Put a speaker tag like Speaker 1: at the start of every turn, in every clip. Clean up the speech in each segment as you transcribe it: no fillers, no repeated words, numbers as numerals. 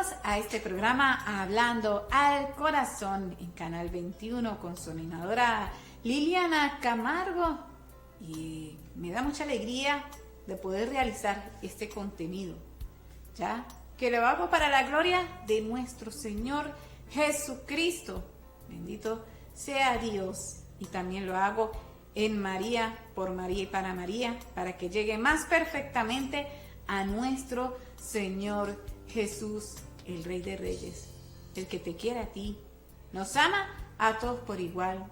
Speaker 1: Bienvenidos a este programa Hablando al Corazón en Canal 21 con su animadora Liliana Camargo. Y me da mucha alegría de poder realizar este contenido, ya que lo hago para la gloria de nuestro Señor Jesucristo. Bendito sea Dios. Y también lo hago en María, por María y para que llegue más perfectamente a nuestro Señor Jesús, el Rey de Reyes, el que te quiere a ti, nos ama a todos por igual.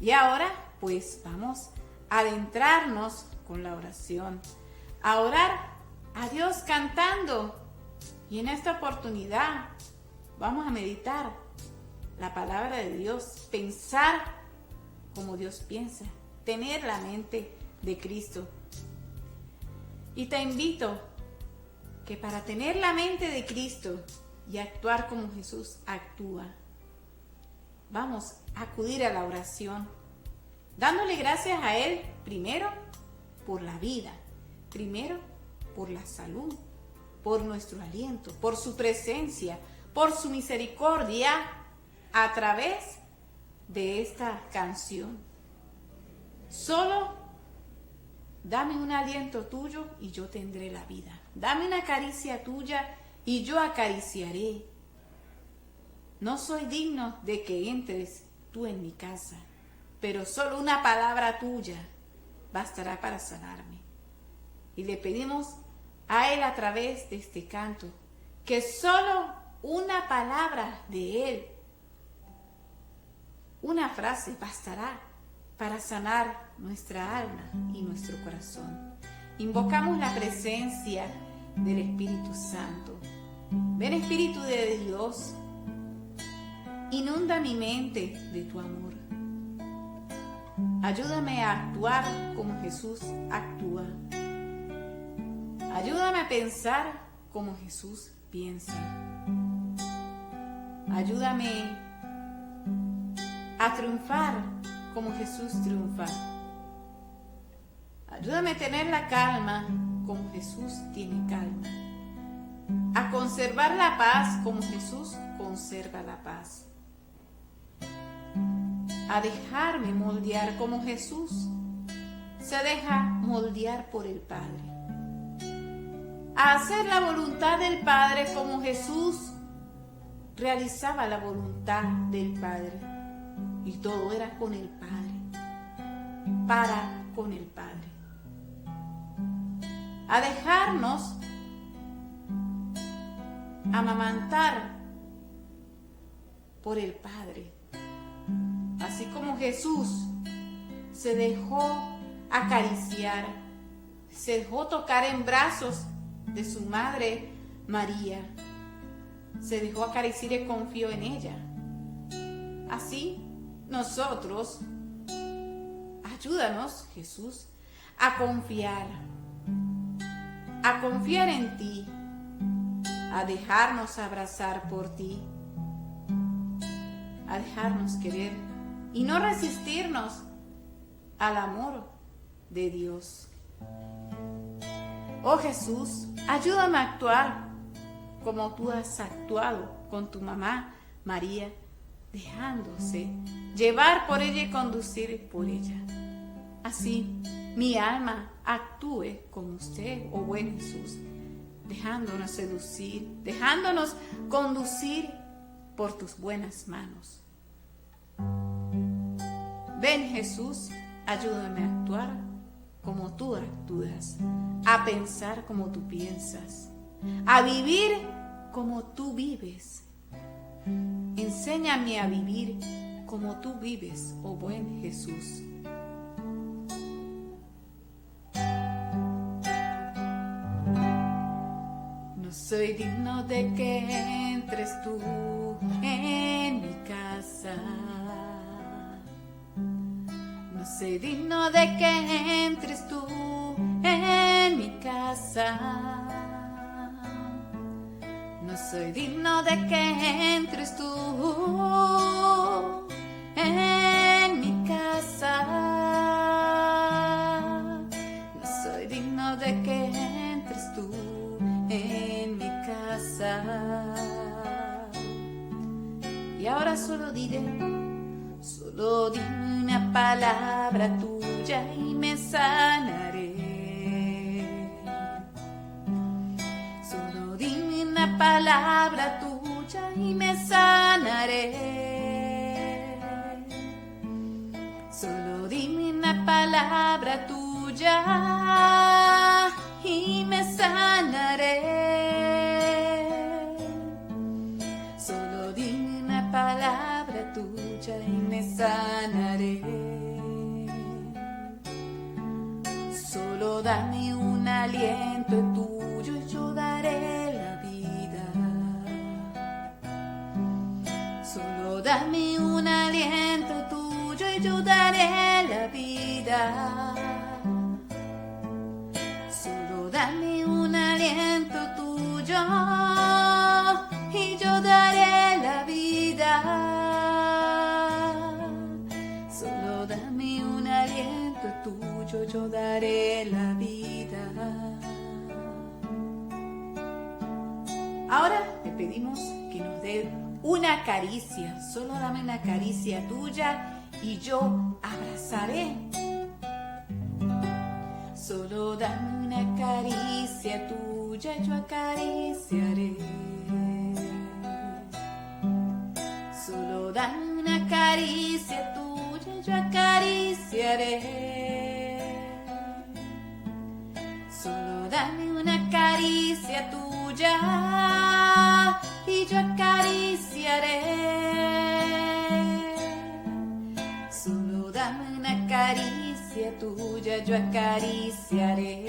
Speaker 1: Y ahora pues vamos a adentrarnos con la oración, a orar a Dios cantando. Y en esta oportunidad vamos a meditar la palabra de Dios, pensar como Dios piensa, tener la mente de Cristo. Y te invito que para tener la mente de Cristo y actuar como Jesús actúa, vamos a acudir a la oración, dándole gracias a Él primero por la vida, primero por la salud, por nuestro aliento, por su presencia, por su misericordia a través de esta canción. Solo dame un aliento tuyo y yo tendré la vida. Dame una caricia tuya y yo acariciaré. No soy digno de que entres tú en mi casa, pero solo una palabra tuya bastará para sanarme. Y le pedimos a Él a través de este canto que solo una palabra de Él, una frase bastará para sanar nuestra alma y nuestro corazón. Invocamos la presencia del Espíritu Santo. Ven, Espíritu de Dios, inunda mi mente de tu amor. Ayúdame a actuar como Jesús actúa. Ayúdame a pensar como Jesús piensa. Ayúdame a triunfar como Jesús triunfa. Ayúdame a tener la calma como Jesús tiene calma. A conservar la paz como Jesús conserva la paz. A dejarme moldear como Jesús se deja moldear por el Padre. A hacer la voluntad del Padre como Jesús realizaba la voluntad del Padre. Y todo era con el Padre, para con el Padre. A dejarnos amamantar por el Padre. Así como Jesús se dejó acariciar, se dejó tocar en brazos de su madre María, se dejó acariciar y confió en ella. Así nosotros, ayúdanos, Jesús, a confiar en ti, a dejarnos abrazar por ti, a dejarnos querer y no resistirnos al amor de Dios. Oh Jesús, ayúdame a actuar como tú has actuado con tu mamá María, dejándose llevar por ella y conducir por ella. Así mi alma actúe como usted, oh buen Jesús, dejándonos seducir, dejándonos conducir por tus buenas manos. Ven, Jesús, ayúdame a actuar como tú actúas, a pensar como tú piensas, a vivir como tú vives. Enséñame a vivir como tú vives, oh buen Jesús. No soy digno de que entres tú en mi casa. No soy digno de que entres tú en mi casa. No soy digno de que entres tú en mi casa. No soy digno de que entres tú en mi casa. pensar. Y ahora solo dime una palabra tuya y me sanaré. Solo dime una palabra tuya y me sanaré. Solo dime una palabra tuya y me sanaré. Solo dime una palabra tuya y me sanaré. Solo dame un aliento tuyo y yo daré la vida. Solo dame un aliento tuyo y yo daré la vida. Solo dame un aliento tuyo y yo daré la vida. Solo dame un aliento tuyo, yo daré la vida. Ahora te pedimos que nos dé una caricia. Solo dame una caricia tuya y yo abrazaré. Solo dame una caricia tuya y yo acariciaré. Solo dame una caricia tuya y yo acariciaré. Solo dame una caricia tuya y yo acariciaré. Solo dame una caricia tuya, yo acariciaré.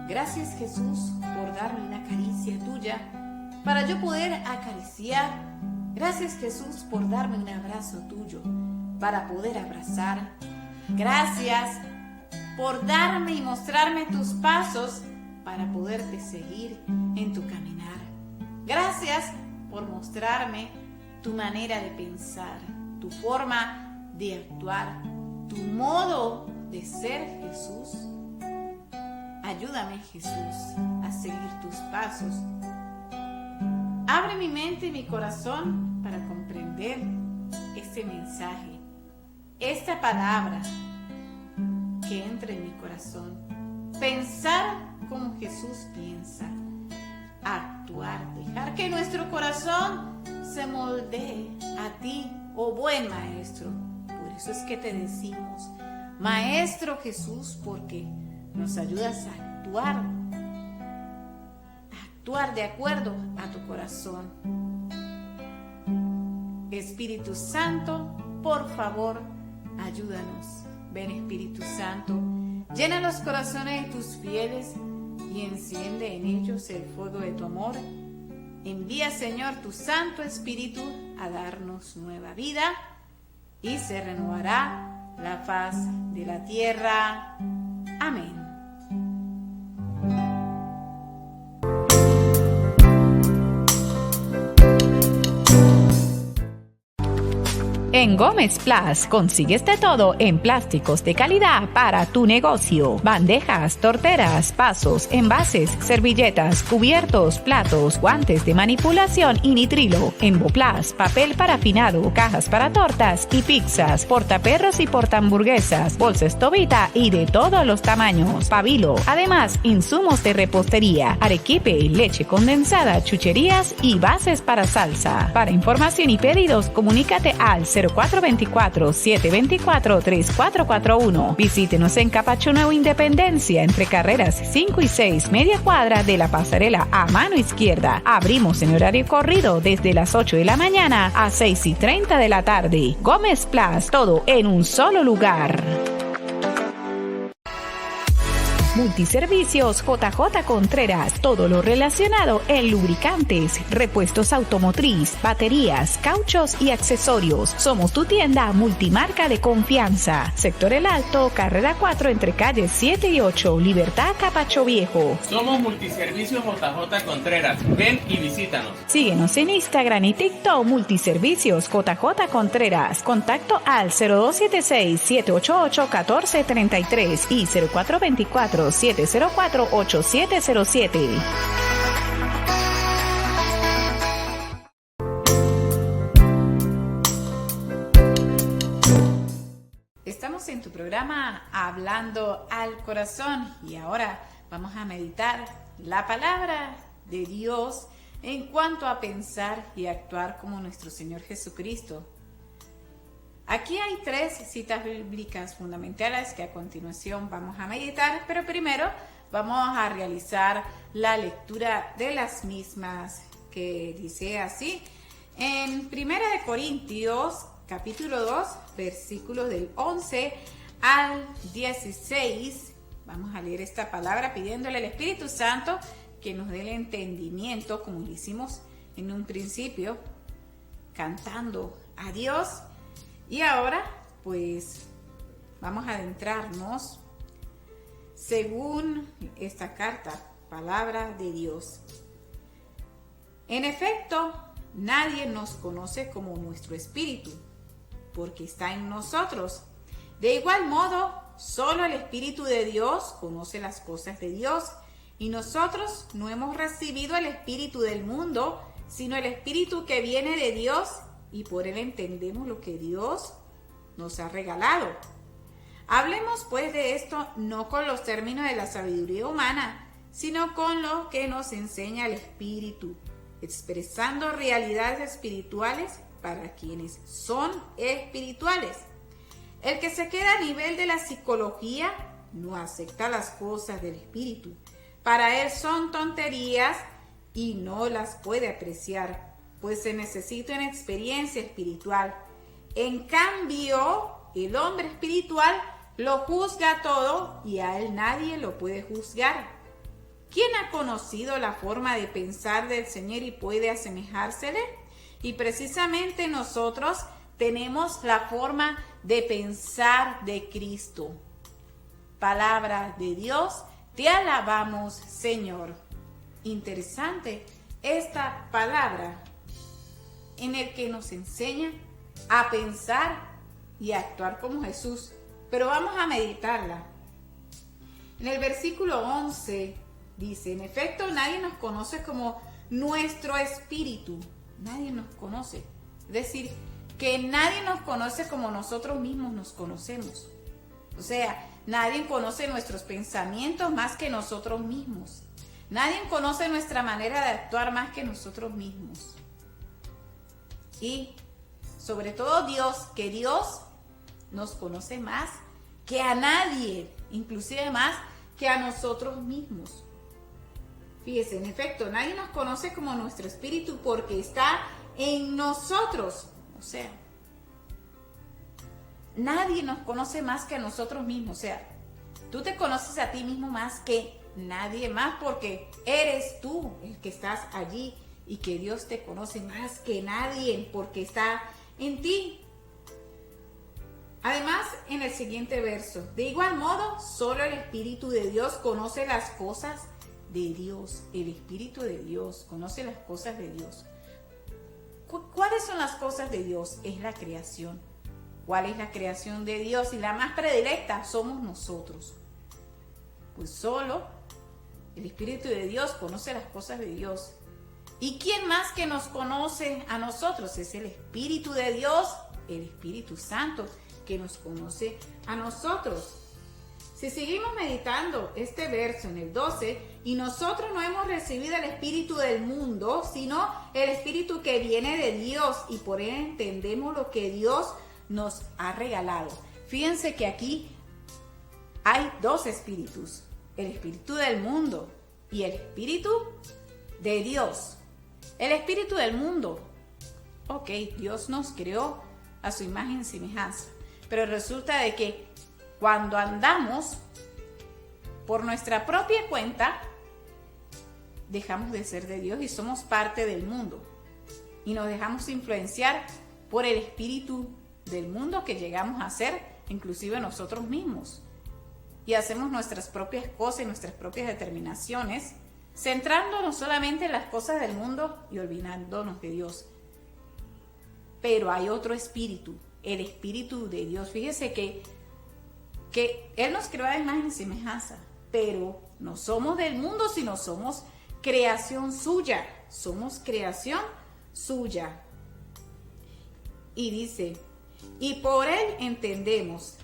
Speaker 1: Gracias, Jesús, por darme una caricia tuya para yo poder acariciar. Gracias, Jesús, por darme un abrazo tuyo para poder abrazar. Gracias por darme y mostrarme tus pasos para poderte seguir en tu caminar. Gracias por mostrarme tu manera de pensar, tu forma de actuar, tu modo de ser, Jesús. Ayúdame, Jesús, a seguir tus pasos. Abre mi mente y mi corazón para comprender este mensaje, esta palabra que entre en mi corazón. Pensar como Jesús piensa, actuar, dejar que nuestro corazón se moldee a ti, oh buen Maestro. Por eso es que te decimos, Maestro Jesús, porque nos ayudas a actuar de acuerdo a tu corazón. Espíritu Santo, por favor, ayúdanos. Ven, Espíritu Santo, llena los corazones de tus fieles y enciende en ellos el fuego de tu amor. Envía, Señor, tu Santo Espíritu a darnos nueva vida y se renovará la faz de la tierra. Amén.
Speaker 2: En Gómez Plus consigues de todo en plásticos de calidad para tu negocio. Bandejas, torteras, vasos, envases, servilletas, cubiertos, platos, guantes de manipulación y nitrilo. Envoplas, papel parafinado, cajas para tortas y pizzas, portaperros y portahamburguesas, bolsas Tobita y de todos los tamaños. Pabilo. Además, insumos de repostería, arequipe, leche condensada, chucherías y bases para salsa. Para información y pedidos, comunícate al 0424-724-3441. Visítenos en Capacho Nuevo Independencia, entre carreras 5 y 6, media cuadra de la pasarela a mano izquierda. Abrimos en horario corrido desde las 8 de la mañana a 6:30 de la tarde. Gómez Plus, todo en un solo lugar. Multiservicios JJ Contreras, todo lo relacionado en lubricantes, repuestos automotriz, baterías, cauchos y accesorios. Somos tu tienda multimarca de confianza. Sector El Alto, carrera 4 entre calles 7 y 8, Libertad, Capacho Viejo.
Speaker 3: Somos Multiservicios JJ Contreras. Ven y visítanos.
Speaker 2: Síguenos en Instagram y TikTok, Multiservicios JJ Contreras. Contacto al 0276-788-1433 y 0424-704-8707.
Speaker 1: Estamos en tu programa Hablando al Corazón y ahora vamos a meditar la palabra de Dios en cuanto a pensar y actuar como nuestro Señor Jesucristo. Aquí hay 3 citas bíblicas fundamentales que a continuación vamos a meditar, pero primero vamos a realizar la lectura de las mismas, que dice así. En 1 Corintios, capítulo 2, versículos del 11 al 16, vamos a leer esta palabra pidiéndole al Espíritu Santo que nos dé el entendimiento, como lo hicimos en un principio, cantando a Dios. Y ahora, pues, vamos a adentrarnos según esta carta, palabra de Dios. En efecto, nadie nos conoce como nuestro espíritu, porque está en nosotros. De igual modo, solo el Espíritu de Dios conoce las cosas de Dios, y nosotros no hemos recibido el espíritu del mundo, sino el Espíritu que viene de Dios, y por él entendemos lo que Dios nos ha regalado. Hablemos pues de esto no con los términos de la sabiduría humana, sino con lo que nos enseña el Espíritu, expresando realidades espirituales para quienes son espirituales. El que se queda a nivel de la psicología no acepta las cosas del Espíritu. Para él son tonterías y no las puede apreciar, pues se necesita una experiencia espiritual. En cambio, el hombre espiritual lo juzga todo y a él nadie lo puede juzgar. ¿Quién ha conocido la forma de pensar del Señor y puede asemejársele? Y precisamente nosotros tenemos la forma de pensar de Cristo. Palabra de Dios, te alabamos, Señor. Interesante esta palabra en el que nos enseña a pensar y a actuar como Jesús. Pero vamos a meditarla. En el versículo 11 dice, en efecto, nadie nos conoce como nuestro espíritu. Nadie nos conoce. Es decir, que nadie nos conoce como nosotros mismos nos conocemos. O sea, nadie conoce nuestros pensamientos más que nosotros mismos. Nadie conoce nuestra manera de actuar más que nosotros mismos. Y sobre todo Dios, que Dios nos conoce más que a nadie, inclusive más que a nosotros mismos. Fíjese, en efecto, nadie nos conoce como nuestro espíritu porque está en nosotros. O sea, nadie nos conoce más que a nosotros mismos. O sea, tú te conoces a ti mismo más que nadie más porque eres tú el que estás allí y que Dios te conoce más que nadie porque está en ti. Además, en el siguiente verso, de igual modo, solo el Espíritu de Dios conoce las cosas de Dios. El Espíritu de Dios conoce las cosas de Dios. ¿Cuáles son las cosas de Dios? Es la creación. ¿Cuál es la creación de Dios? Y la más predilecta somos nosotros. Pues solo el Espíritu de Dios conoce las cosas de Dios. ¿Y quién más que nos conoce a nosotros? Es el Espíritu de Dios, el Espíritu Santo, que nos conoce a nosotros. Si seguimos meditando este verso en el 12, y nosotros no hemos recibido el espíritu del mundo, sino el espíritu que viene de Dios, y por él entendemos lo que Dios nos ha regalado. Fíjense que aquí hay 2 espíritus, el espíritu del mundo y el espíritu de Dios. El espíritu del mundo, ok, Dios nos creó a su imagen y semejanza, pero resulta de que cuando andamos por nuestra propia cuenta dejamos de ser de Dios y somos parte del mundo. Y nos dejamos influenciar por el espíritu del mundo que llegamos a ser, inclusive nosotros mismos. Y hacemos nuestras propias cosas y nuestras propias determinaciones, centrándonos solamente en las cosas del mundo y olvidándonos de Dios. Pero hay otro espíritu, el espíritu de Dios. Fíjese que Él nos creó a imagen y semejanza, pero no somos del mundo, sino somos creación suya. Somos creación suya. Y dice, y por Él entendemos.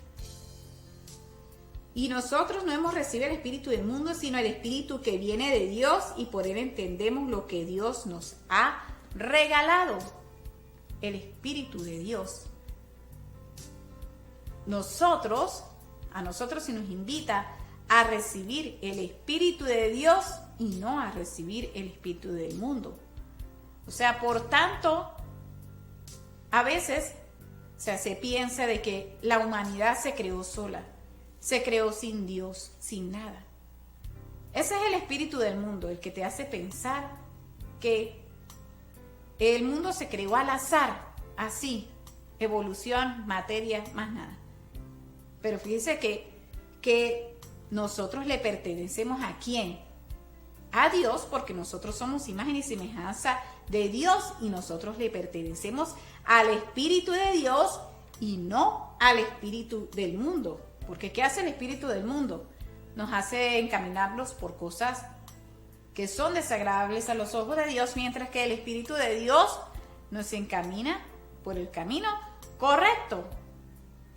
Speaker 1: Y nosotros no hemos recibido el espíritu del mundo, sino el espíritu que viene de Dios, y por Él entendemos lo que Dios nos ha regalado. El espíritu de Dios. A nosotros se nos invita a recibir el espíritu de Dios y no a recibir el espíritu del mundo. O sea, por tanto, a veces se piensa de que la humanidad se creó sola, se creó sin Dios, sin nada. Ese es el espíritu del mundo, el que te hace pensar que el mundo se creó al azar, así, evolución, materia, más nada. Pero fíjense que nosotros le pertenecemos ¿a quién? A Dios, porque nosotros somos imagen y semejanza de Dios y nosotros le pertenecemos al Espíritu de Dios y no al espíritu del mundo. Porque ¿qué hace el espíritu del mundo? Nos hace encaminarnos por cosas que son desagradables a los ojos de Dios, mientras que el espíritu de Dios nos encamina por el camino correcto.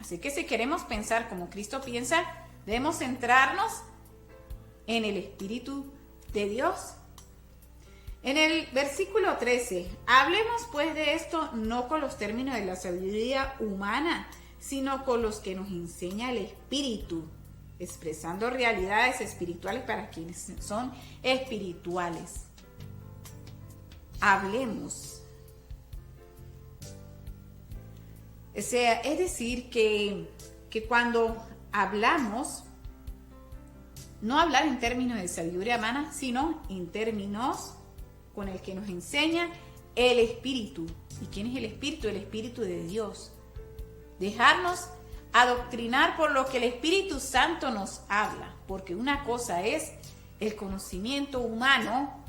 Speaker 1: Así que si queremos pensar como Cristo piensa, debemos centrarnos en el espíritu de Dios. En el versículo 13, hablemos pues de esto no con los términos de la sabiduría humana, sino con los que nos enseña el Espíritu, expresando realidades espirituales para quienes son espirituales. Hablemos. O sea, es decir, que cuando hablamos, no hablar en términos de sabiduría humana, sino en términos con el que nos enseña el Espíritu. ¿Y quién es el Espíritu? El Espíritu de Dios. Dejarnos adoctrinar por lo que el Espíritu Santo nos habla, porque una cosa es el conocimiento humano,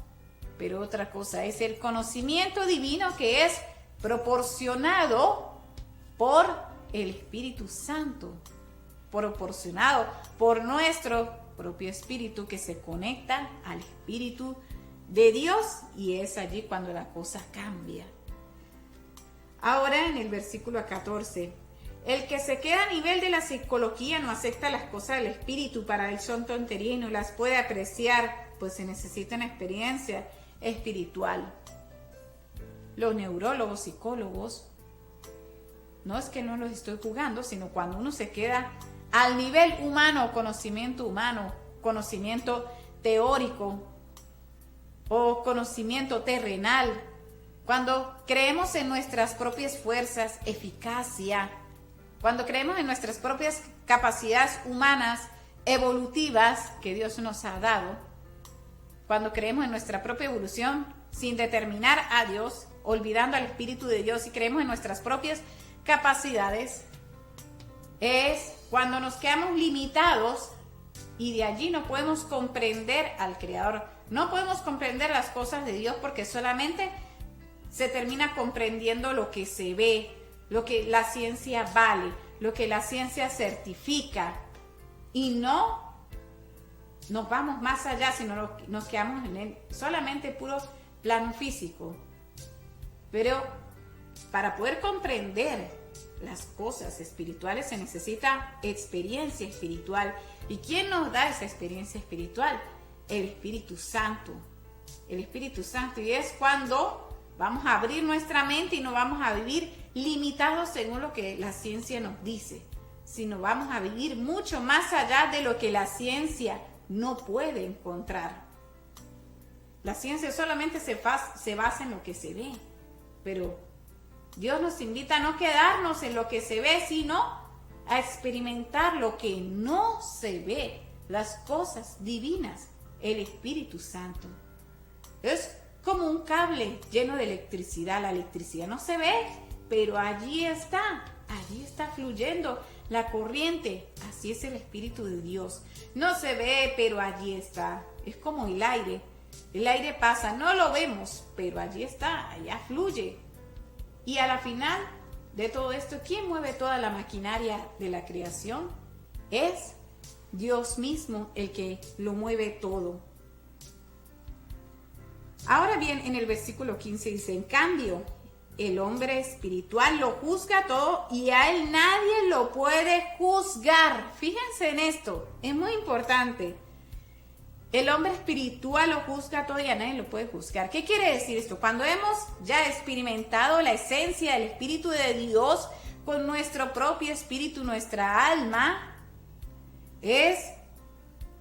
Speaker 1: pero otra cosa es el conocimiento divino que es proporcionado por el Espíritu Santo, proporcionado por nuestro propio espíritu que se conecta al Espíritu de Dios, y es allí cuando la cosa cambia. Ahora en el versículo 14, el que se queda a nivel de la psicología no acepta las cosas del espíritu, para él son tontería y no las puede apreciar, pues se necesita una experiencia espiritual. Los neurólogos, psicólogos, no es que no los estoy jugando, sino cuando uno se queda al nivel humano, conocimiento teórico o conocimiento terrenal, cuando creemos en nuestras propias fuerzas, eficacia, cuando creemos en nuestras propias capacidades humanas, evolutivas que Dios nos ha dado, cuando creemos en nuestra propia evolución sin determinar a Dios, olvidando al Espíritu de Dios, y creemos en nuestras propias capacidades, es cuando nos quedamos limitados y de allí no podemos comprender al Creador, no podemos comprender las cosas de Dios, porque solamente se termina comprendiendo lo que se ve, lo que la ciencia vale, lo que la ciencia certifica, y no nos vamos más allá, sino nos quedamos en el solamente puro plano físico. Pero para poder comprender las cosas espirituales se necesita experiencia espiritual. ¿Y quién nos da esa experiencia espiritual? El Espíritu Santo. El Espíritu Santo. Y es cuando vamos a abrir nuestra mente y no vamos a vivir limitados según lo que la ciencia nos dice, sino vamos a vivir mucho más allá de lo que la ciencia no puede encontrar. La ciencia solamente se basa en lo que se ve, pero Dios nos invita a no quedarnos en lo que se ve, sino a experimentar lo que no se ve, las cosas divinas, el Espíritu Santo. Es como un cable lleno de electricidad. La electricidad no se ve, pero allí está fluyendo la corriente. Así es el Espíritu de Dios. No se ve, pero allí está. Es como el aire. El aire pasa, no lo vemos, pero allí está, allá fluye. Y a la final de todo esto, ¿quién mueve toda la maquinaria de la creación? Es Dios mismo el que lo mueve todo. Ahora bien, en el versículo 15 dice, en cambio, el hombre espiritual lo juzga todo y a él nadie lo puede juzgar. Fíjense en esto, es muy importante. El hombre espiritual lo juzga todo y a nadie lo puede juzgar. ¿Qué quiere decir esto? Cuando hemos ya experimentado la esencia del Espíritu de Dios con nuestro propio espíritu, nuestra alma, es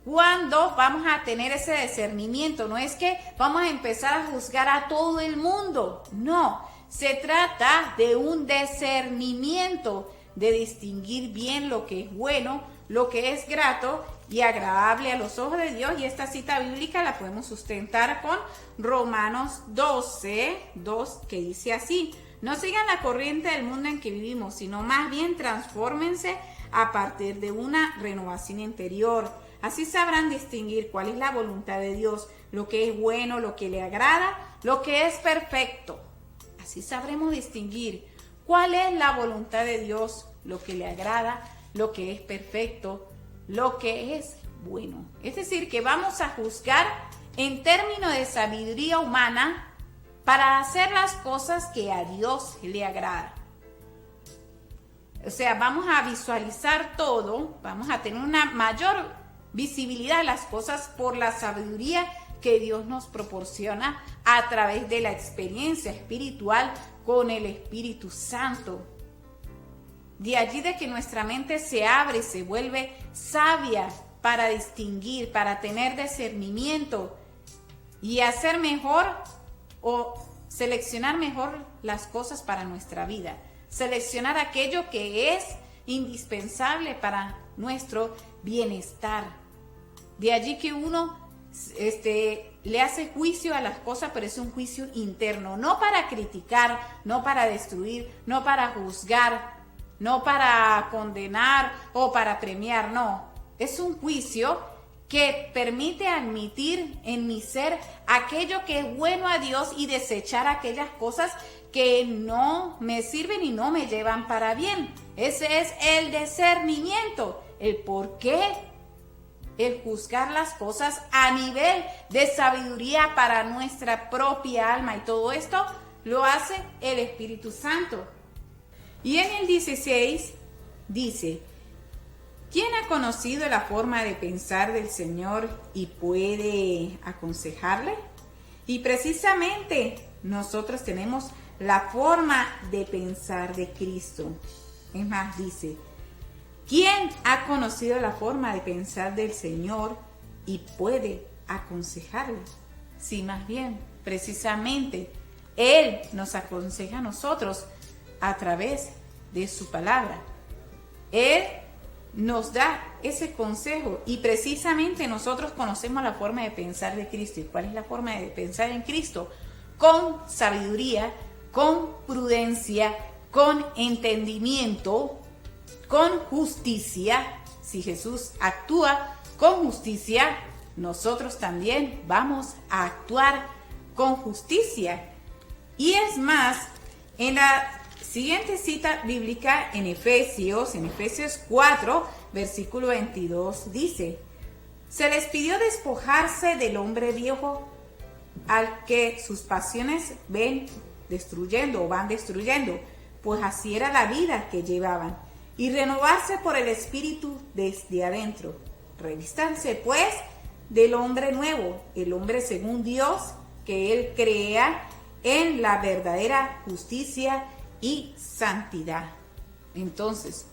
Speaker 1: cuando vamos a tener ese discernimiento. No es que vamos a empezar a juzgar a todo el mundo, no. Se trata de un discernimiento, de distinguir bien lo que es bueno, lo que es grato y agradable a los ojos de Dios. Y esta cita bíblica la podemos sustentar con Romanos 12:2, que dice así: no sigan la corriente del mundo en que vivimos, sino más bien transfórmense a partir de una renovación interior. Así sabrán distinguir cuál es la voluntad de Dios, lo que es bueno, lo que le agrada, lo que es perfecto. Así sabremos distinguir cuál es la voluntad de Dios, lo que le agrada, lo que es perfecto, lo que es bueno. Es decir, que vamos a juzgar en términos de sabiduría humana para hacer las cosas que a Dios le agrada. O sea, vamos a visualizar todo, vamos a tener una mayor visibilidad de las cosas por la sabiduría que Dios nos proporciona a través de la experiencia espiritual con el Espíritu Santo. De allí de que nuestra mente se abre, se vuelve sabia para distinguir, para tener discernimiento y hacer mejor o seleccionar mejor las cosas para nuestra vida. Seleccionar aquello que es indispensable para nuestro bienestar. De allí que uno le hace juicio a las cosas, pero es un juicio interno, no para criticar, no para destruir, no para juzgar, no para condenar o para premiar, no. Es un juicio que permite admitir en mi ser aquello que es bueno a Dios y desechar aquellas cosas que no me sirven y no me llevan para bien. Ese es el discernimiento, el por qué, el juzgar las cosas a nivel de sabiduría para nuestra propia alma, y todo esto lo hace el Espíritu Santo. Y en el 16 dice: ¿quién ha conocido la forma de pensar del Señor y puede aconsejarle? Y precisamente nosotros tenemos la forma de pensar de Cristo. Es más, dice: ¿quién ha conocido la forma de pensar del Señor y puede aconsejarle? Sí, más bien, precisamente, Él nos aconseja a nosotros a través de su palabra. Él nos da ese consejo y precisamente nosotros conocemos la forma de pensar de Cristo. ¿Y cuál es la forma de pensar en Cristo? Con sabiduría, con prudencia, con entendimiento, con justicia. Si Jesús actúa con justicia, nosotros también vamos a actuar con justicia. Y es más, en la siguiente cita bíblica en Efesios 4, versículo 22, dice: se les pidió despojarse del hombre viejo al que sus pasiones van destruyendo, pues así era la vida que llevaban, y renovarse por el Espíritu desde adentro. Revístanse pues del hombre nuevo, el hombre según Dios, que Él crea en la verdadera justicia y santidad. Entonces,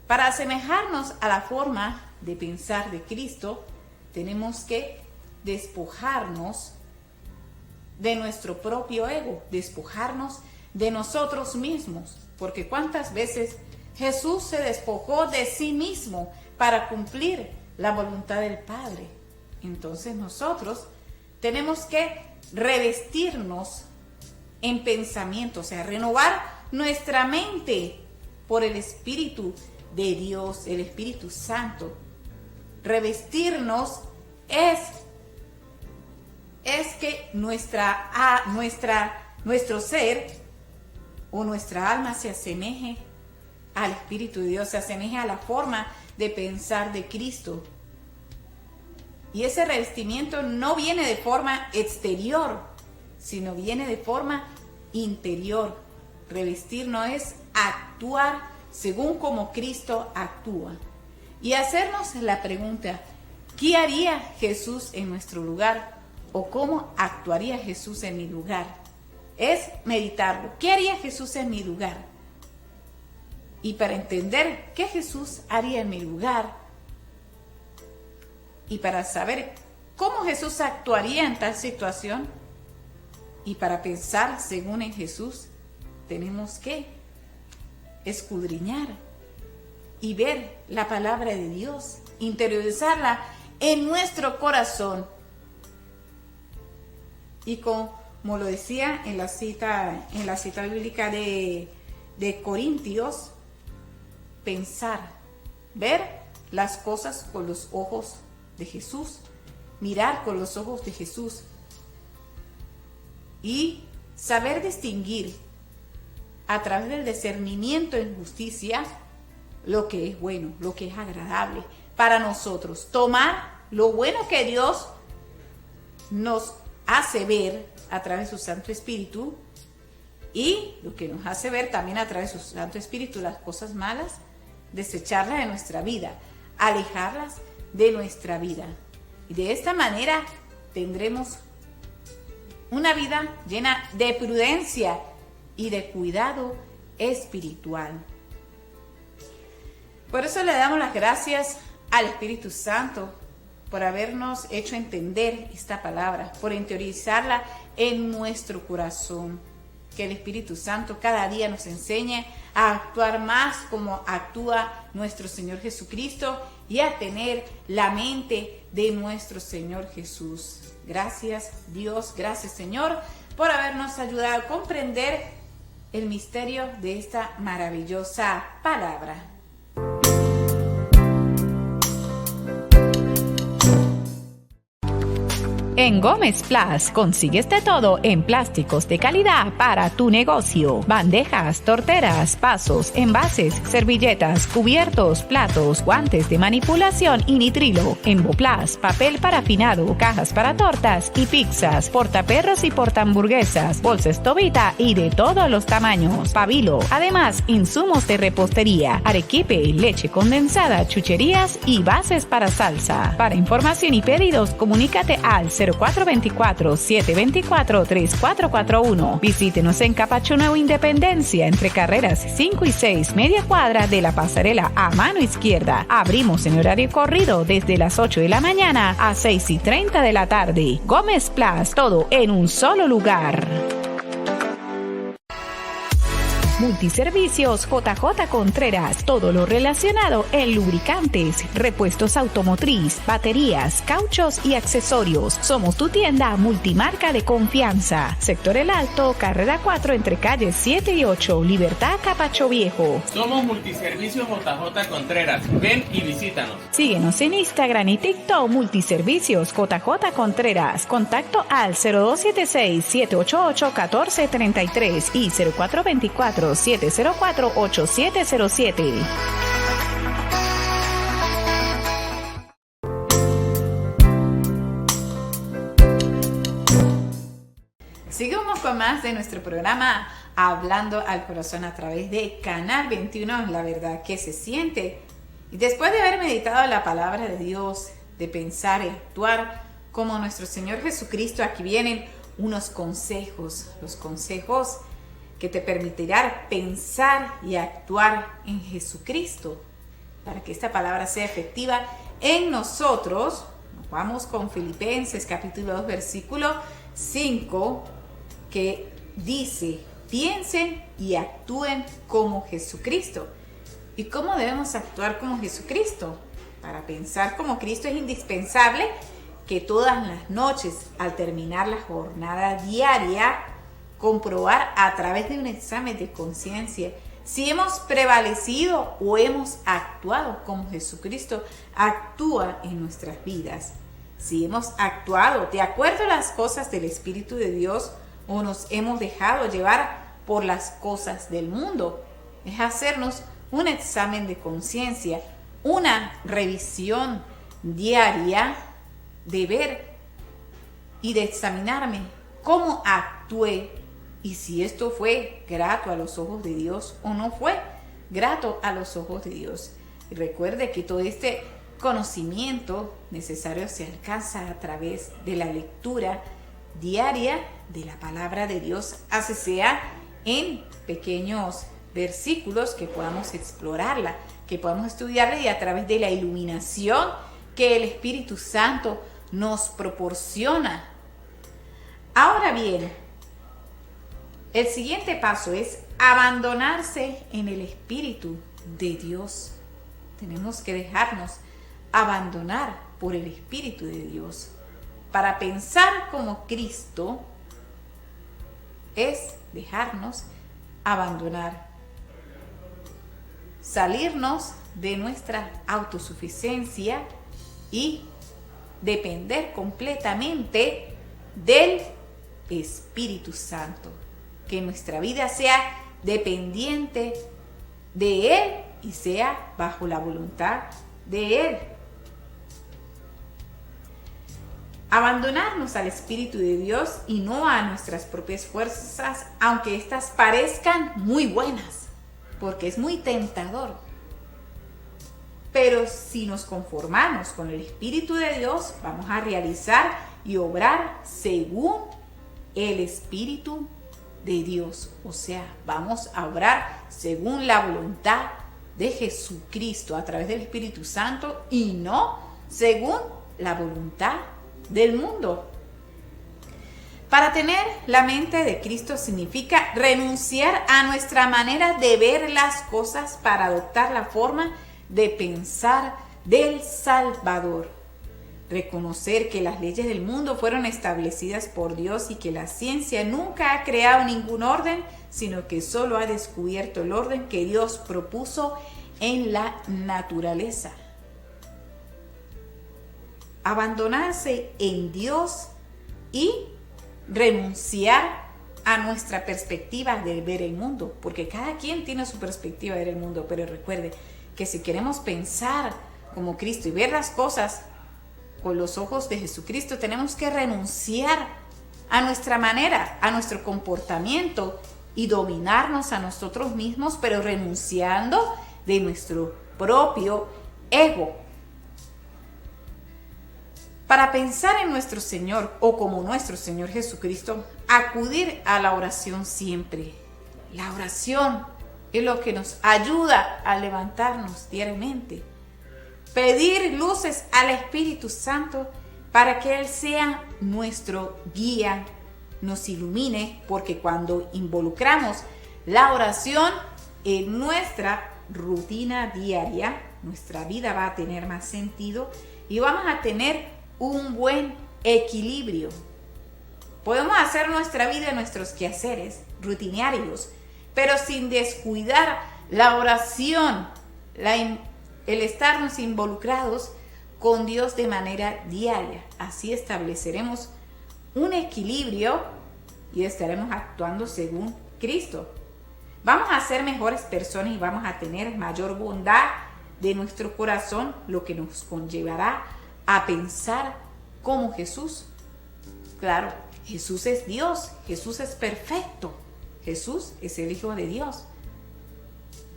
Speaker 1: para asemejarnos a la forma de pensar de Cristo, tenemos que despojarnos de nuestro propio ego, despojarnos de nosotros mismos, porque cuántas veces Jesús se despojó de sí mismo para cumplir la voluntad del Padre. Entonces nosotros tenemos que revestirnos en pensamiento, o sea, renovar nuestra mente por el Espíritu de Dios, el Espíritu Santo. Revestirnos es que nuestro ser o nuestra alma se asemeje al Espíritu de Dios, se asemeje a la forma de pensar de Cristo. Y ese revestimiento no viene de forma exterior, sino viene de forma interior. Revestir no es actuar según como Cristo actúa. Y hacernos la pregunta, ¿qué haría Jesús en nuestro lugar? ¿O cómo actuaría Jesús en mi lugar? Es meditarlo. ¿Qué haría Jesús en mi lugar? Y para entender qué Jesús haría en mi lugar, y para saber cómo Jesús actuaría en tal situación, y para pensar según en Jesús, tenemos que escudriñar y ver la palabra de Dios, interiorizarla en nuestro corazón. Y como lo decía en la cita bíblica de Corintios, pensar, ver las cosas con los ojos de Jesús, mirar con los ojos de Jesús y saber distinguir a través del discernimiento en justicia lo que es bueno, lo que es agradable para nosotros. Tomar lo bueno que Dios nos hace ver a través de su Santo Espíritu y lo que nos hace ver también a través de su Santo Espíritu las cosas malas, desecharlas de nuestra vida, alejarlas de nuestra vida. Y de esta manera tendremos una vida llena de prudencia y de cuidado espiritual. Por eso le damos las gracias al Espíritu Santo por habernos hecho entender esta palabra, por interiorizarla en nuestro corazón. Que el Espíritu Santo cada día nos enseñe a actuar más como actúa nuestro Señor Jesucristo y a tener la mente de nuestro Señor Jesús. Gracias Dios, gracias Señor por habernos ayudado a comprender el misterio de esta maravillosa palabra.
Speaker 2: En Gómez Plus consigues de todo en plásticos de calidad para tu negocio. Bandejas, torteras, vasos, envases, servilletas, cubiertos, platos, guantes de manipulación y nitrilo. Emboplas, papel parafinado, cajas para tortas y pizzas, portaperros y portahamburguesas, bolsas Tobita y de todos los tamaños. Pabilo. Además, insumos de repostería, arequipe, leche condensada, chucherías y bases para salsa. Para información y pedidos, comunícate al 0424-724-3441. Visítenos en Capacho Nuevo Independencia, entre carreras 5 y 6, media cuadra de la pasarela a mano izquierda. Abrimos en horario corrido desde las 8 de la mañana a 6:30 de la tarde. Gómez Plus, todo en un solo lugar. Multiservicios JJ Contreras, todo lo relacionado en lubricantes, repuestos automotriz, baterías, cauchos y accesorios. Somos tu tienda multimarca de confianza. Sector El Alto, carrera 4 entre calles 7 y 8, Libertad, Capacho Viejo.
Speaker 3: Somos Multiservicios JJ Contreras. Ven y visítanos.
Speaker 2: Síguenos en Instagram y TikTok, Multiservicios JJ Contreras. Contacto al 0276-788-1433 y 0424-704-8707.
Speaker 1: Sigamos con más de nuestro programa Hablando al Corazón a través de Canal 21, la verdad que se siente. Y después de haber meditado la palabra de Dios, de pensar y actuar como nuestro Señor Jesucristo, aquí vienen unos consejos, los consejos que te permitirán pensar y actuar en Jesucristo para que esta palabra sea efectiva en nosotros. Nos vamos con Filipenses capítulo 2 versículo 5, que dice: piensen y actúen como Jesucristo. ¿Y cómo debemos actuar como Jesucristo? Para pensar como Cristo es indispensable que todas las noches, al terminar la jornada diaria, comprobar a través de un examen de conciencia si hemos prevalecido o hemos actuado como Jesucristo actúa en nuestras vidas. Si hemos actuado de acuerdo a las cosas del Espíritu de Dios o nos hemos dejado llevar por las cosas del mundo. Es hacernos un examen de conciencia, una revisión diaria de ver y de examinarme cómo actué y si esto fue grato a los ojos de Dios o no fue grato a los ojos de Dios. Y recuerde que todo este conocimiento necesario se alcanza a través de la lectura diaria de la palabra de Dios, así sea en pequeños versículos que podamos explorarla, que podamos estudiarla y a través de la iluminación que el Espíritu Santo nos proporciona. Ahora bien, el siguiente paso es abandonarse en el Espíritu de Dios. Tenemos que dejarnos abandonar por el Espíritu de Dios. Para pensar como Cristo es dejarnos abandonar, salirnos de nuestra autosuficiencia y depender completamente del Espíritu Santo. Que nuestra vida sea dependiente de Él y sea bajo la voluntad de Él. Abandonarnos al Espíritu de Dios y no a nuestras propias fuerzas, aunque éstas parezcan muy buenas, porque es muy tentador. Pero si nos conformamos con el Espíritu de Dios, vamos a realizar y obrar según el Espíritu de Dios. O sea, vamos a obrar según la voluntad de Jesucristo a través del Espíritu Santo y no según la voluntad del mundo. Para tener la mente de Cristo significa renunciar a nuestra manera de ver las cosas para adoptar la forma de pensar del Salvador. Reconocer que las leyes del mundo fueron establecidas por Dios y que la ciencia nunca ha creado ningún orden, sino que solo ha descubierto el orden que Dios propuso en la naturaleza. Abandonarse en Dios y renunciar a nuestra perspectiva de ver el mundo, porque cada quien tiene su perspectiva de ver el mundo, pero recuerde que si queremos pensar como Cristo y ver las cosas con los ojos de Jesucristo, tenemos que renunciar a nuestra manera, a nuestro comportamiento y dominarnos a nosotros mismos, pero renunciando de nuestro propio ego. Para pensar en nuestro Señor o como nuestro Señor Jesucristo, acudir a la oración siempre. La oración es lo que nos ayuda a levantarnos diariamente. Pedir luces al Espíritu Santo para que Él sea nuestro guía, nos ilumine, porque cuando involucramos la oración en nuestra rutina diaria, nuestra vida va a tener más sentido y vamos a tener un buen equilibrio. Podemos hacer nuestra vida, nuestros quehaceres rutinarios, pero sin descuidar la oración, el estarnos involucrados con Dios de manera diaria. Así estableceremos un equilibrio y estaremos actuando según Cristo. Vamos a ser mejores personas y vamos a tener mayor bondad de nuestro corazón, lo que nos conllevará a pensar como Jesús. Claro, Jesús es Dios, Jesús es perfecto, Jesús es el Hijo de Dios.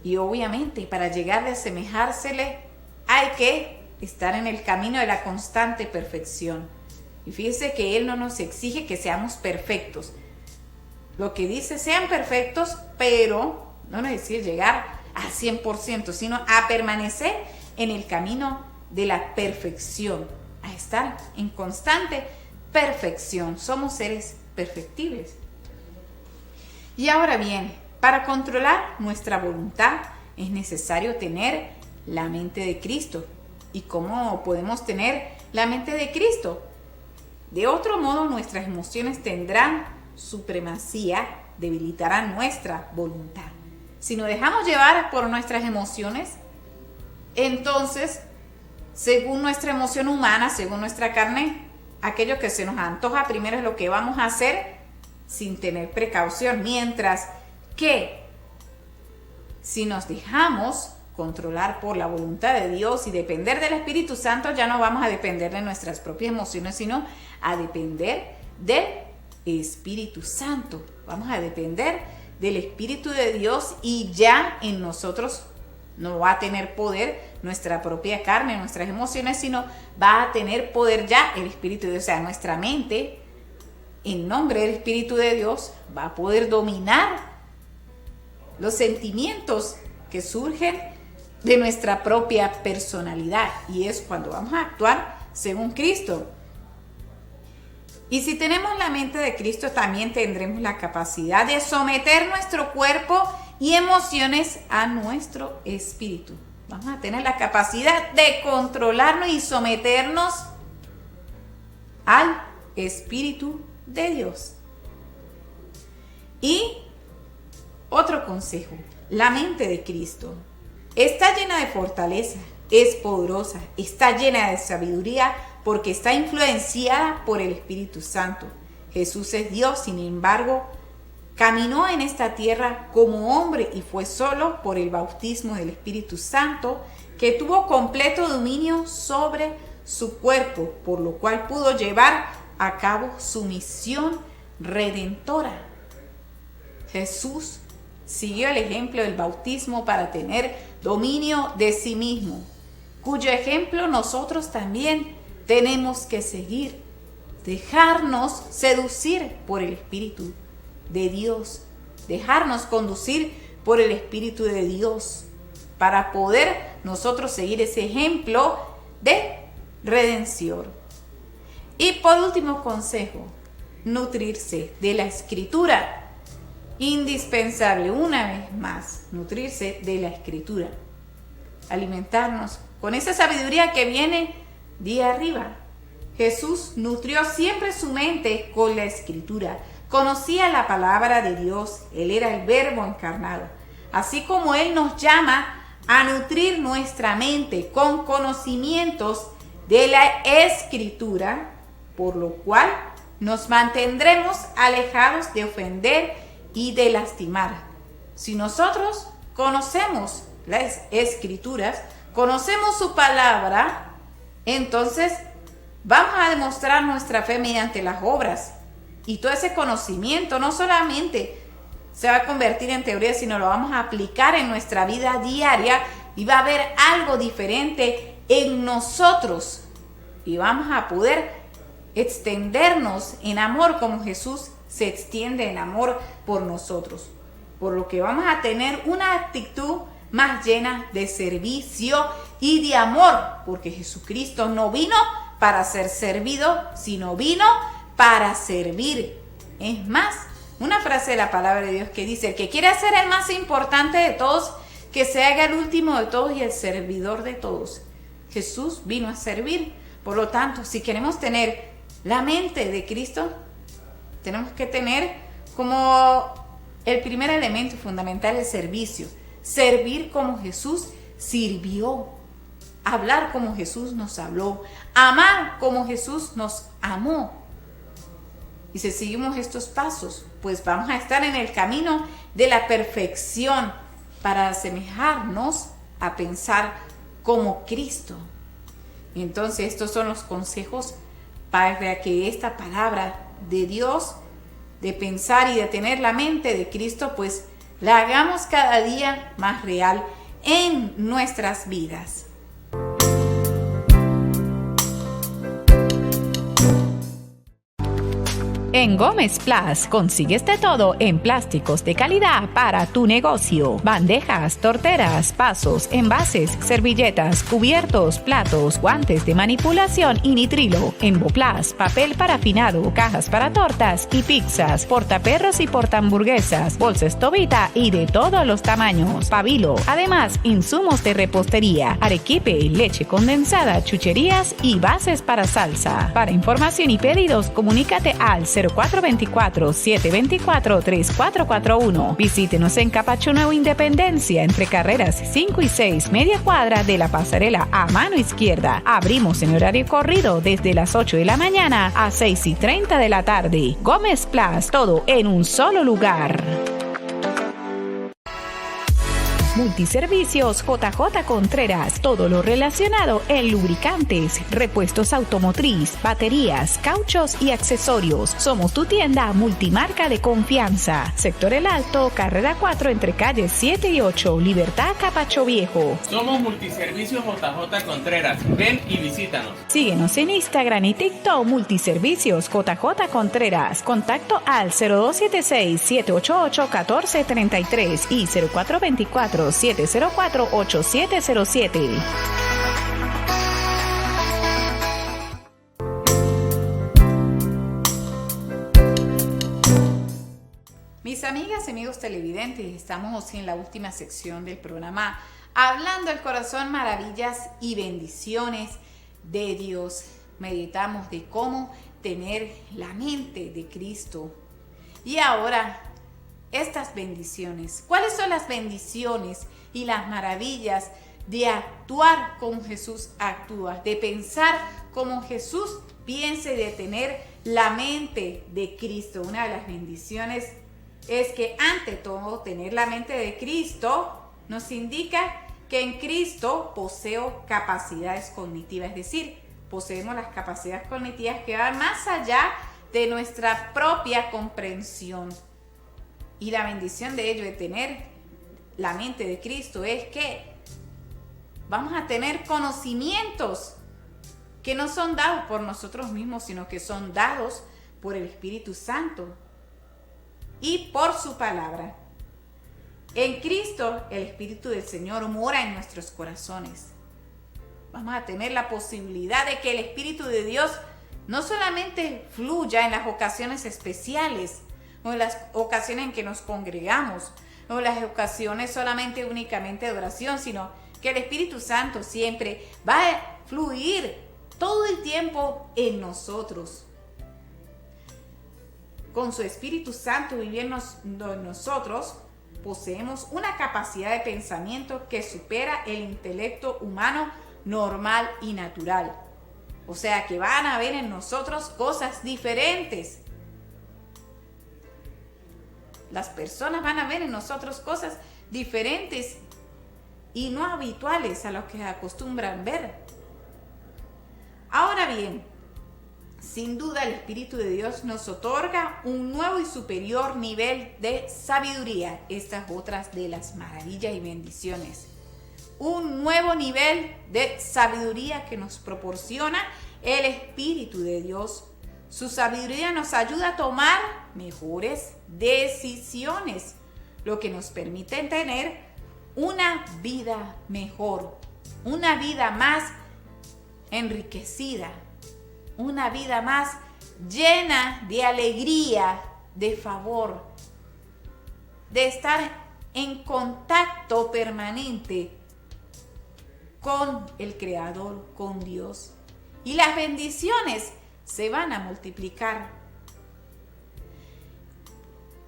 Speaker 1: Y obviamente para llegar a asemejársele hay que estar en el camino de la constante perfección. Y fíjese que Él no nos exige que seamos perfectos. Lo que dice, sean perfectos, pero no nos decir llegar al 100%, sino a permanecer en el camino de la perfección, a estar en constante perfección. Somos seres perfectibles. Y ahora bien, para controlar nuestra voluntad es necesario tener la mente de Cristo. ¿Y cómo podemos tener la mente de Cristo? De otro modo, nuestras emociones tendrán supremacía, debilitarán nuestra voluntad. Si nos dejamos llevar por nuestras emociones, entonces, según nuestra emoción humana, según nuestra carne, aquello que se nos antoja primero es lo que vamos a hacer sin tener precaución. Mientras que si nos dejamos controlar por la voluntad de Dios y depender del Espíritu Santo, ya no vamos a depender de nuestras propias emociones, sino a depender del Espíritu Santo. Vamos a depender del Espíritu de Dios y ya en nosotros no va a tener poder nuestra propia carne, nuestras emociones, sino va a tener poder ya el Espíritu de Dios. O sea, nuestra mente, en nombre del Espíritu de Dios, va a poder dominar los sentimientos que surgen de nuestra propia personalidad. Y es cuando vamos a actuar según Cristo. Y si tenemos la mente de Cristo, también tendremos la capacidad de someter nuestro cuerpo y emociones a nuestro espíritu. Vamos a tener la capacidad de controlarnos y someternos al Espíritu de Dios. Y otro consejo, la mente de Cristo está llena de fortaleza, es poderosa, está llena de sabiduría porque está influenciada por el Espíritu Santo. Jesús es Dios, sin embargo, caminó en esta tierra como hombre y fue solo por el bautismo del Espíritu Santo que tuvo completo dominio sobre su cuerpo, por lo cual pudo llevar a cabo su misión redentora. Jesús siguió el ejemplo del bautismo para tener dominio de sí mismo, cuyo ejemplo nosotros también tenemos que seguir, dejarnos seducir por el Espíritu de Dios, dejarnos conducir por el Espíritu de Dios para poder nosotros seguir ese ejemplo de redención. Y por último consejo, nutrirse de la Escritura. Indispensable, una vez más, nutrirse de la Escritura, alimentarnos con esa sabiduría que viene de arriba. Jesús nutrió siempre su mente con la Escritura. Conocía la palabra de Dios, Él era el Verbo encarnado. Así como Él nos llama a nutrir nuestra mente con conocimientos de la Escritura, por lo cual nos mantendremos alejados de ofender y de lastimar. Si nosotros conocemos las Escrituras, conocemos su palabra, entonces vamos a demostrar nuestra fe mediante las obras. Y todo ese conocimiento no solamente se va a convertir en teoría, sino lo vamos a aplicar en nuestra vida diaria y va a haber algo diferente en nosotros. Y vamos a poder extendernos en amor como Jesús se extiende en amor por nosotros. Por lo que vamos a tener una actitud más llena de servicio y de amor, porque Jesucristo no vino para ser servido, sino vino para servir. Es más, una frase de la palabra de Dios que dice: el que quiere ser el más importante de todos, que se haga el último de todos y el servidor de todos. Jesús vino a servir. Por lo tanto, si queremos tener la mente de Cristo, tenemos que tener como el primer elemento fundamental el servicio. Servir como Jesús sirvió. Hablar como Jesús nos habló. Amar como Jesús nos amó. Y si seguimos estos pasos, pues vamos a estar en el camino de la perfección para asemejarnos a pensar como Cristo. Y entonces estos son los consejos para que esta palabra de Dios, de pensar y de tener la mente de Cristo, pues la hagamos cada día más real en nuestras vidas.
Speaker 2: En Gómez Plus consigues de todo en plásticos de calidad para tu negocio. Bandejas, torteras, vasos, envases, servilletas, cubiertos, platos, guantes de manipulación y nitrilo, Emboplas, papel parafinado, cajas para tortas y pizzas, portaperros y portahamburguesas, bolsas Tobita y de todos los tamaños. Pabilo. Además, insumos de repostería, arequipe, leche condensada, chucherías y bases para salsa. Para información y pedidos, comunícate al 0424-724-3441. Visítenos en Capacho Nuevo Independencia, entre carreras 5 y 6, media cuadra de la pasarela a mano izquierda. Abrimos en horario corrido desde las 8 de la mañana a 6:30 de la tarde. Gómez Plus, todo en un solo lugar. Multiservicios JJ Contreras, todo lo relacionado en lubricantes, repuestos automotriz, baterías, cauchos y accesorios. Somos tu tienda multimarca de confianza. Sector El Alto, carrera 4 entre calles 7 y 8, Libertad, Capacho Viejo.
Speaker 3: Somos Multiservicios JJ Contreras. Ven y visítanos.
Speaker 2: Síguenos en Instagram y TikTok, Multiservicios JJ Contreras. Contacto al 0276-788-1433 y 0424-704-8707.
Speaker 1: Mis amigas y amigos televidentes, estamos en la última sección del programa Hablando del Corazón, maravillas y bendiciones de Dios. Meditamos de cómo tener la mente de Cristo. Y ahora, estas bendiciones. ¿Cuáles son las bendiciones y las maravillas de actuar como Jesús actúa? De pensar como Jesús piensa y de tener la mente de Cristo. Una de las bendiciones es que ante todo tener la mente de Cristo nos indica que en Cristo poseo capacidades cognitivas, es decir, poseemos las capacidades cognitivas que van más allá de nuestra propia comprensión. Y la bendición de ello, de tener la mente de Cristo, es que vamos a tener conocimientos que no son dados por nosotros mismos, sino que son dados por el Espíritu Santo y por su palabra. En Cristo, el Espíritu del Señor mora en nuestros corazones. Vamos a tener la posibilidad de que el Espíritu de Dios no solamente fluya en las ocasiones especiales, o en las ocasiones en que nos congregamos, o en las ocasiones solamente únicamente de oración, sino que el Espíritu Santo siempre va a fluir todo el tiempo en nosotros. Con su Espíritu Santo viviendo en nosotros, poseemos una capacidad de pensamiento que supera el intelecto humano normal y natural. O sea que van a ver en nosotros cosas diferentes. Las personas van a ver en nosotros cosas diferentes y no habituales a lo que acostumbran ver. Ahora bien, sin duda el Espíritu de Dios nos otorga un nuevo y superior nivel de sabiduría. Estas otras de las maravillas y bendiciones. Un nuevo nivel de sabiduría que nos proporciona el Espíritu de Dios. Su sabiduría nos ayuda a tomar mejores decisiones, lo que nos permite tener una vida mejor, una vida más enriquecida, una vida más llena de alegría, de favor, de estar en contacto permanente con el Creador, con Dios. Y las bendiciones se van a multiplicar.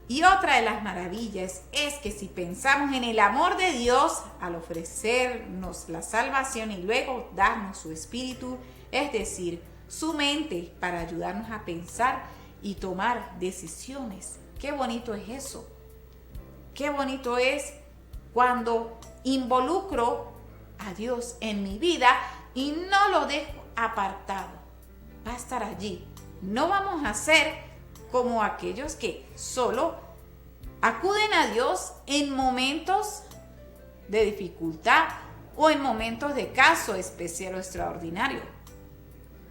Speaker 1: Y otra de las maravillas es que si pensamos en el amor de Dios al ofrecernos la salvación y luego darnos su espíritu, es decir, su mente para ayudarnos a pensar y tomar decisiones. Qué bonito es eso. Qué bonito es cuando involucro a Dios en mi vida y no lo dejo apartado. Va a estar allí. No vamos a ser como aquellos que solo acuden a Dios en momentos de dificultad o en momentos de caso especial o extraordinario.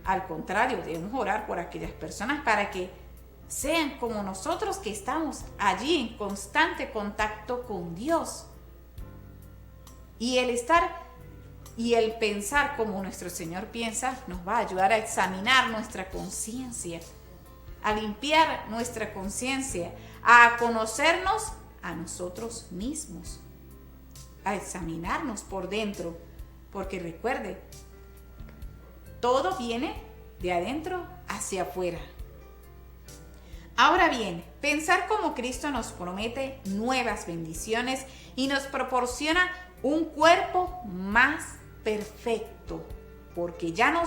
Speaker 1: Al contrario, debemos orar por aquellas personas para que sean como nosotros que estamos allí en constante contacto con Dios. Y el pensar como nuestro Señor piensa nos va a ayudar a examinar nuestra conciencia, a limpiar nuestra conciencia, a conocernos a nosotros mismos, a examinarnos por dentro, porque recuerde, todo viene de adentro hacia afuera. Ahora bien, pensar como Cristo nos promete nuevas bendiciones y nos proporciona un cuerpo más perfecto, porque ya no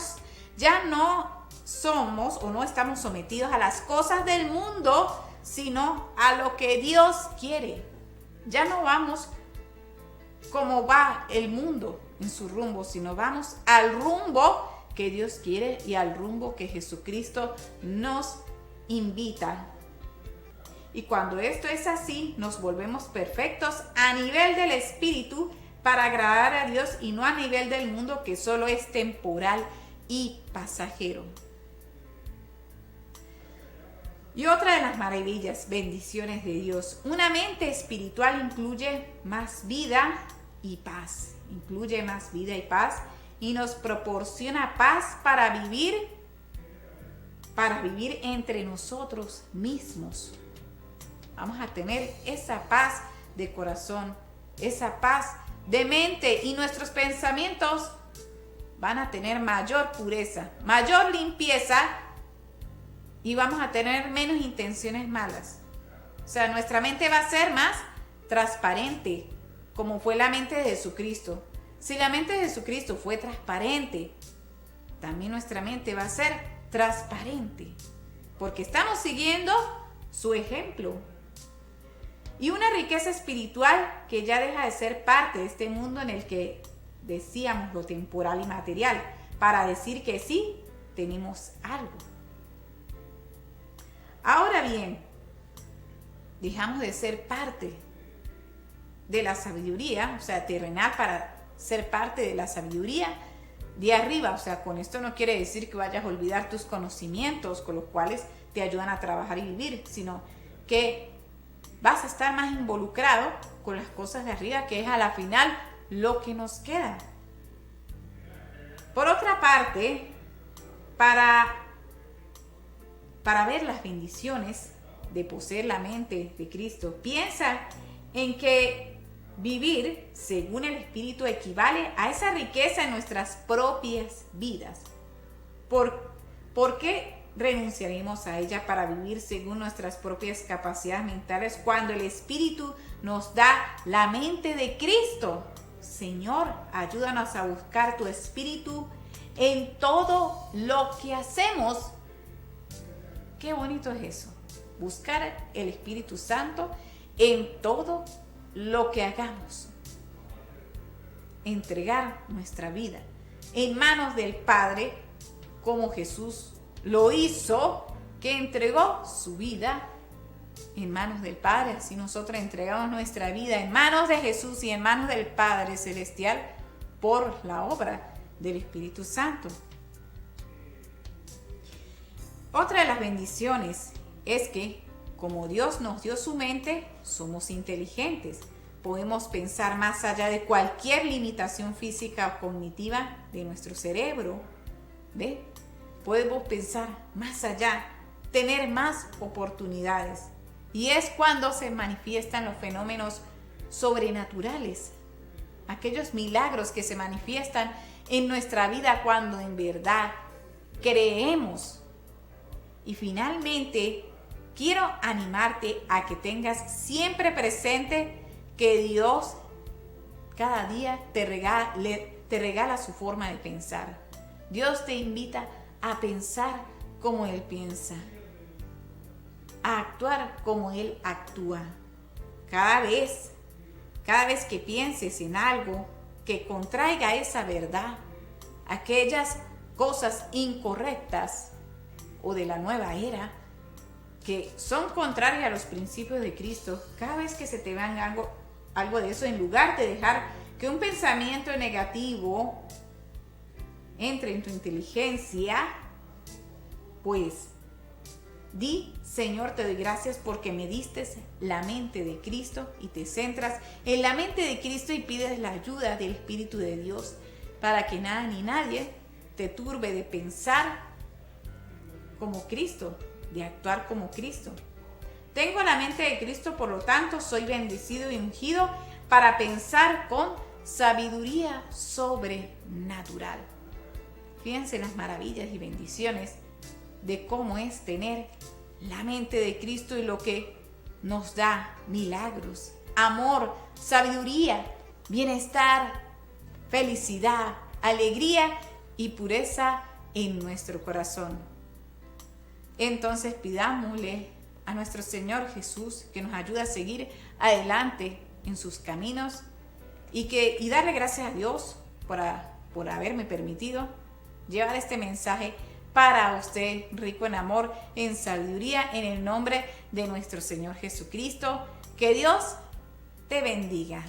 Speaker 1: somos o no estamos sometidos a las cosas del mundo, sino a lo que Dios quiere. Ya no vamos como va el mundo en su rumbo, sino vamos al rumbo que Dios quiere y al rumbo que Jesucristo nos invita. Y cuando esto es así, nos volvemos perfectos a nivel del espíritu para agradar a Dios y no a nivel del mundo, que solo es temporal y pasajero. Y otra de las maravillas, bendiciones de Dios, una mente espiritual incluye más vida y paz. Incluye más vida y paz y nos proporciona paz para vivir entre nosotros mismos. Vamos a tener esa paz de corazón, esa paz de mente, y nuestros pensamientos van a tener mayor pureza, mayor limpieza, y vamos a tener menos intenciones malas. O sea, nuestra mente va a ser más transparente, como fue la mente de Jesucristo. Si la mente de Jesucristo fue transparente, también nuestra mente va a ser transparente, porque estamos siguiendo su ejemplo. Y una riqueza espiritual que ya deja de ser parte de este mundo en el que decíamos lo temporal y material, para decir que sí, tenemos algo. Ahora bien, dejamos de ser parte de la sabiduría, o sea, terrenal, para ser parte de la sabiduría de arriba. O sea, con esto no quiere decir que vayas a olvidar tus conocimientos, con los cuales te ayudan a trabajar y vivir, sino que vas a estar más involucrado con las cosas de arriba, que es a la final lo que nos queda. Por otra parte, para ver las bendiciones de poseer la mente de Cristo, piensa en que vivir según el Espíritu equivale a esa riqueza en nuestras propias vidas. ¿Por qué renunciaremos a ella para vivir según nuestras propias capacidades mentales cuando el Espíritu nos da la mente de Cristo? Señor, ayúdanos a buscar tu Espíritu en todo lo que hacemos. Qué bonito es eso, buscar el Espíritu Santo en todo lo que hagamos. Entregar nuestra vida en manos del Padre, como Jesús lo hizo, que entregó su vida en manos del Padre. Así nosotros entregamos nuestra vida en manos de Jesús y en manos del Padre Celestial por la obra del Espíritu Santo. Otra de las bendiciones es que, como Dios nos dio su mente, somos inteligentes. Podemos pensar más allá de cualquier limitación física o cognitiva de nuestro cerebro. ¿Ve? Podemos pensar más allá, tener más oportunidades. Y es cuando se manifiestan los fenómenos sobrenaturales, aquellos milagros que se manifiestan en nuestra vida cuando en verdad creemos. Y finalmente, quiero animarte a que tengas siempre presente que Dios cada día te regala su forma de pensar. Dios te invita a pensar como Él piensa, a actuar como Él actúa. Cada vez que pienses en algo que contraiga esa verdad, aquellas cosas incorrectas o de la nueva era que son contrarias a los principios de Cristo, cada vez que se te vean algo de eso, en lugar de dejar que un pensamiento negativo entre en tu inteligencia, pues Di, Señor, te doy gracias porque me diste la mente de Cristo y te centras en la mente de Cristo y pides la ayuda del Espíritu de Dios para que nada ni nadie te turbe de pensar como Cristo, de actuar como Cristo. Tengo la mente de Cristo, por lo tanto soy bendecido y ungido para pensar con sabiduría sobrenatural. Fíjense las maravillas y bendiciones de cómo es tener la mente de Cristo y lo que nos da milagros, amor, sabiduría, bienestar, felicidad, alegría y pureza en nuestro corazón. Entonces pidámosle a nuestro Señor Jesús que nos ayude a seguir adelante en sus caminos y darle gracias a Dios por haberme permitido llevar este mensaje para usted, rico en amor, en sabiduría, en el nombre de nuestro Señor Jesucristo. Que Dios te bendiga.